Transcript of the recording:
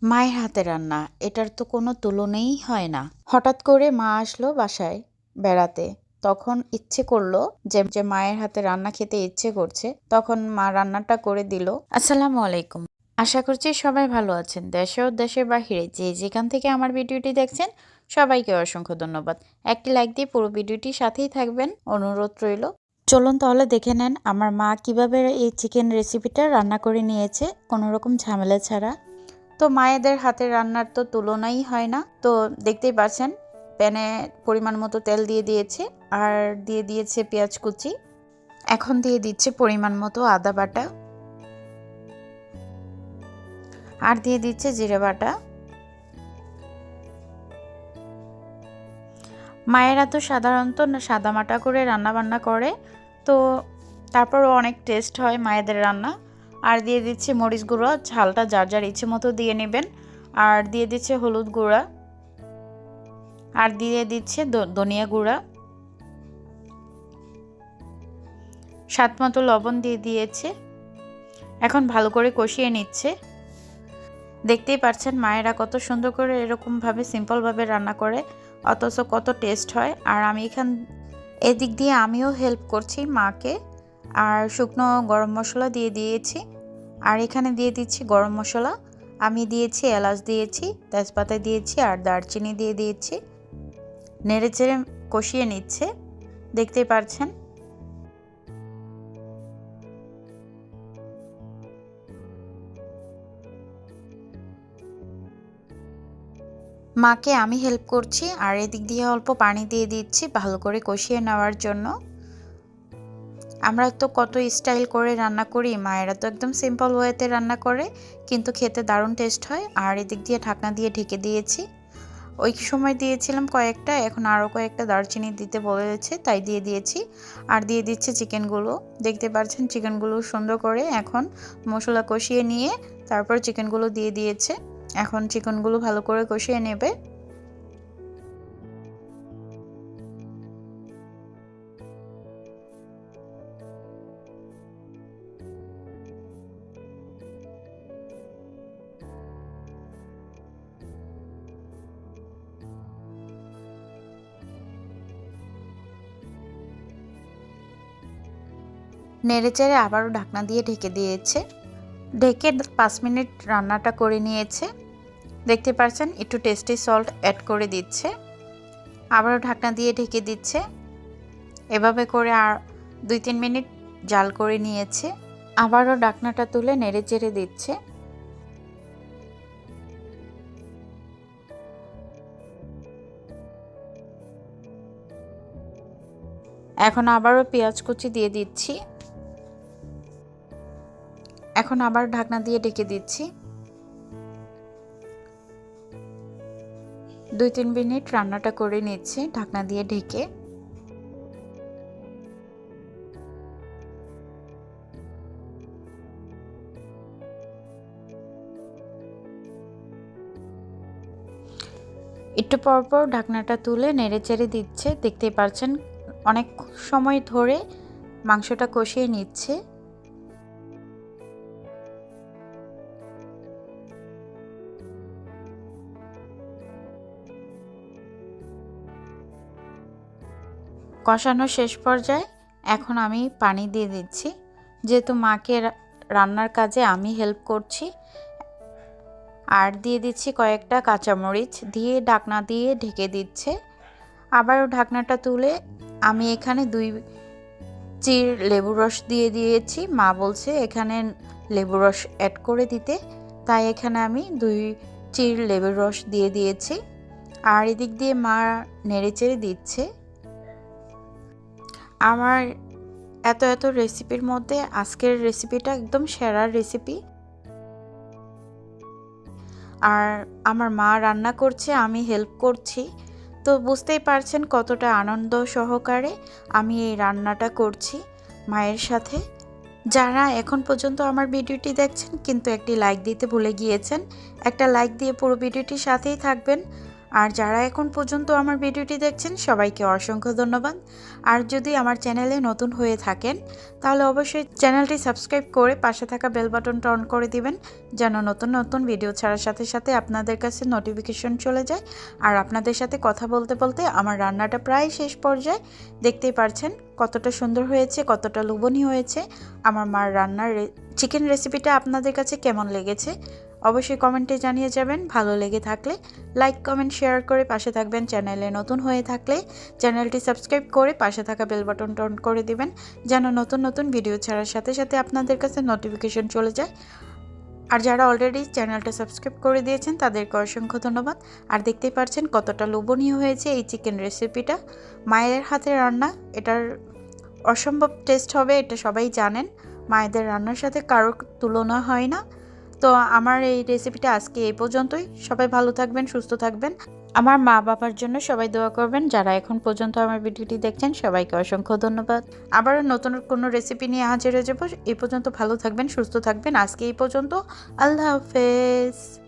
মায়ের হাতে রান্না এটার তো কোনো তুলনাই হয় না। হঠাৎ করে মা আসলো বাসায় বেড়াতে। তখন ইচ্ছে করলো যে মায়ের হাতে রান্না খেতে ইচ্ছে করছে। তখন মা রান্নাটা করে দিল। আসসালামু আলাইকুম। আশা করছি সবাই ভালো আছেন। দেশে ও দেশের বাহিরে যে যেখান থেকে আমার ভিডিওটি দেখছেন সবাইকে অসংখ্য ধন্যবাদ। একটি লাইক দিয়ে পুরো ভিডিওটির সাথেই থাকবেন অনুরোধ রইল। চলুন তাহলে দেখে নেন আমার মা কিভাবে এই চিকেন রেসিপিটা রান্না করে নিয়েছে কোনো রকম ঝামেলা ছাড়া। তো মায়েদের হাতের রান্নার তো তুলনাই হয় না। তো দেখতেই পাচ্ছেন প্যানে পরিমাণ মতো তেল দিয়ে দিয়েছে আর দিয়ে দিয়েছে পেঁয়াজ কুচি। এখন দিয়ে দিচ্ছে পরিমাণ মতো আদা বাটা আর দিয়ে দিচ্ছে জিরে বাটা। মায়েরা তো সাধারণত সাদামাটা করে রান্না বান্না করে, তো তারপরও অনেক টেস্ট হয় মায়েদের রান্না। আর দিয়ে দিচ্ছে মরিচ গুঁড়ো, ঝালটা যার যার ইচ্ছে মতো দিয়ে নেবেন। আর দিয়ে দিচ্ছে হলুদ গুঁড়া আর দিয়ে দিচ্ছে ধনিয়া গুঁড়া, স্বাদ মতো লবণ দিয়ে দিয়েছে। এখন ভালো করে কষিয়ে নিচ্ছে। দেখতেই পাচ্ছেন মায়েরা কত সুন্দর করে এরকমভাবে সিম্পলভাবে রান্না করে, অথচ কত টেস্ট হয়। আর আমি এদিক দিয়ে আমিও হেল্প করছি মাকে। আর শুকনো গরম মশলা দিয়ে দিয়েছি। আর এখানে দিয়ে দিচ্ছি গরম মশলা, আমি দিয়েছি এলাচ দিয়েছি, তেজপাতা দিয়েছি আর দারচিনি দিয়ে দিয়েছি। নেড়েচেড়ে কষিয়ে নিচ্ছে, দেখতেই পাচ্ছেন। মাকে আমি হেল্প করছি আর এদিক দিয়ে অল্প পানি দিয়ে দিচ্ছি ভালো করে কষিয়ে নেওয়ার জন্য। আমরা তো কত স্টাইল করে রান্না করি, মায়েরা তো একদম সিম্পল ওয়েতে রান্না করে, কিন্তু খেতে দারুণ টেস্ট হয়। আর এদিক দিয়ে ঢাকনা দিয়ে ঢেকে দিয়েছি। ওই সময় দিয়েছিলাম কয়েকটা, এখন আরও কয়েকটা দারচিনি দিতে বলেছে তাই দিয়ে দিয়েছি। আর দিয়ে দিচ্ছে চিকেনগুলো। দেখতে পাচ্ছেন চিকেনগুলো সুন্দর করে এখন মশলা কষিয়ে নিয়ে তারপর চিকেনগুলো দিয়ে দিয়েছে। এখন চিকেনগুলো ভালো করে কষিয়ে নেবে। নেড়েচেড়ে আবারও ঢাকনা দিয়ে ঢেকে দিয়েছে। ঢেকে 5 মিনিট রান্নাটা করে নিয়েছে। দেখতে পাচ্ছেন একটু টেস্টি সল্ট অ্যাড করে দিচ্ছে। আবারও ঢাকনা দিয়ে ঢেকে দিচ্ছে। এভাবে করে আর 2-3 মিনিট জাল করে নিয়েছে। আবারও ঢাকনাটা তুলে নেড়েচেড়ে দিচ্ছে। এখন আবারও পেঁয়াজ কুচি দিয়ে দিচ্ছি। এখন আবার ঢাকনা দিয়ে ঢেকে দিচ্ছি। 2-3 মিনিট রান্নাটা করে নিচ্ছি ঢাকনা দিয়ে ঢেকে। একটু পরপর ঢাকনাটা তুলে নেড়েচেড়ে দিচ্ছে। দেখতেই পাচ্ছেন অনেক সময় ধরে মাংসটা কষিয়ে নিচ্ছে। কষানো শেষ পর্যায়ে এখন আমি পানি দিয়ে দিচ্ছি, যেহেতু মাকে রান্নার কাজে আমি হেল্প করছি। আর দিয়ে দিচ্ছি কয়েকটা কাঁচামরিচ, দিয়ে ঢাকনা দিয়ে ঢেকে দিচ্ছে। আবারও ঢাকনাটা তুলে আমি এখানে 2 চির লেবুর রস দিয়ে দিয়েছি। মা বলছে এখানে লেবুর রস অ্যাড করে দিতে, তাই এখানে আমি 2 চির লেবুর রস দিয়ে দিয়েছি। আর এদিক দিয়ে মা নেড়েচেড়ে দিচ্ছে। আমার এত রেসিপির মধ্যে আজকের রেসিপিটা একদম সেরা রেসিপি। আর আমার মা রান্না করছে, আমি হেল্প করছি, তো বুঝতেই পারছেন কতটা আনন্দ সহকারে আমি এই রান্নাটা করছি মায়ের সাথে। যারা এখন পর্যন্ত আমার ভিডিওটি দেখছেন কিন্তু একটি লাইক দিতে ভুলে গিয়েছেন, একটা লাইক দিয়ে পুরো ভিডিওটির সাথেই থাকবেন। আর যারা এখন পর্যন্ত আমার ভিডিওটি দেখছেন সবাইকে অসংখ্য ধন্যবাদ। আর যদি আমার চ্যানেলে নতুন হয়ে থাকেন তাহলে অবশ্যই চ্যানেলটি সাবস্ক্রাইব করে পাশে থাকা বেল বাটনটা অন করে দিবেন, যেন নতুন নতুন ভিডিও ছাড়ার সাথে সাথে আপনাদের কাছে নোটিফিকেশন চলে যায়। আর আপনাদের সাথে কথা বলতে বলতে আমার রান্নাটা প্রায় শেষ পর্যায়ে। দেখতেই পারছেন কতটা সুন্দর হয়েছে, কতটা লোভনীয় হয়েছে। আমার মার রান্নার চিকেন রেসিপিটা আপনাদের কাছে কেমন লেগেছে অবশ্যই কমেন্টে জানিয়ে যাবেন। ভালো লেগে থাকলে লাইক কমেন্ট শেয়ার করে পাশে থাকবেন। চ্যানেলে নতুন হয়ে থাকলে চ্যানেলটি সাবস্ক্রাইব করে পাশে থাকা বেল বাটনটা অন করে দিবেন, যেন নতুন নতুন ভিডিও ছাড়ার সাথে সাথে আপনাদের কাছে নোটিফিকেশন চলে যায়। আর যারা অলরেডি চ্যানেলটা সাবস্ক্রাইব করে দিয়েছেন তাদেরকে অসংখ্য ধন্যবাদ। আর দেখতেই পাচ্ছেন কতটা লোভনীয় হয়েছে এই চিকেন রেসিপিটা। মায়ের হাতের রান্না, এটার অসম্ভব টেস্ট হবে, এটা সবাই জানেন। মায়েদের রান্নার সাথে কারোর তুলনা হয় না। তো আমার এই রেসিপিটা আজকে এই পর্যন্তই। সবাই ভালো থাকবেন, সুস্থ থাকবেন। আমার মা বাবার জন্য সবাই দোয়া করবেন। যারা এখন পর্যন্ত আমার ভিডিওটি দেখছেন সবাইকে অসংখ্য ধন্যবাদ। আবারও নতুন কোনো রেসিপি নিয়ে হাজির হয়ে যাবো। এই পর্যন্ত ভালো থাকবেন, সুস্থ থাকবেন। আজকে এই পর্যন্ত। আল্লাহ হাফেজ।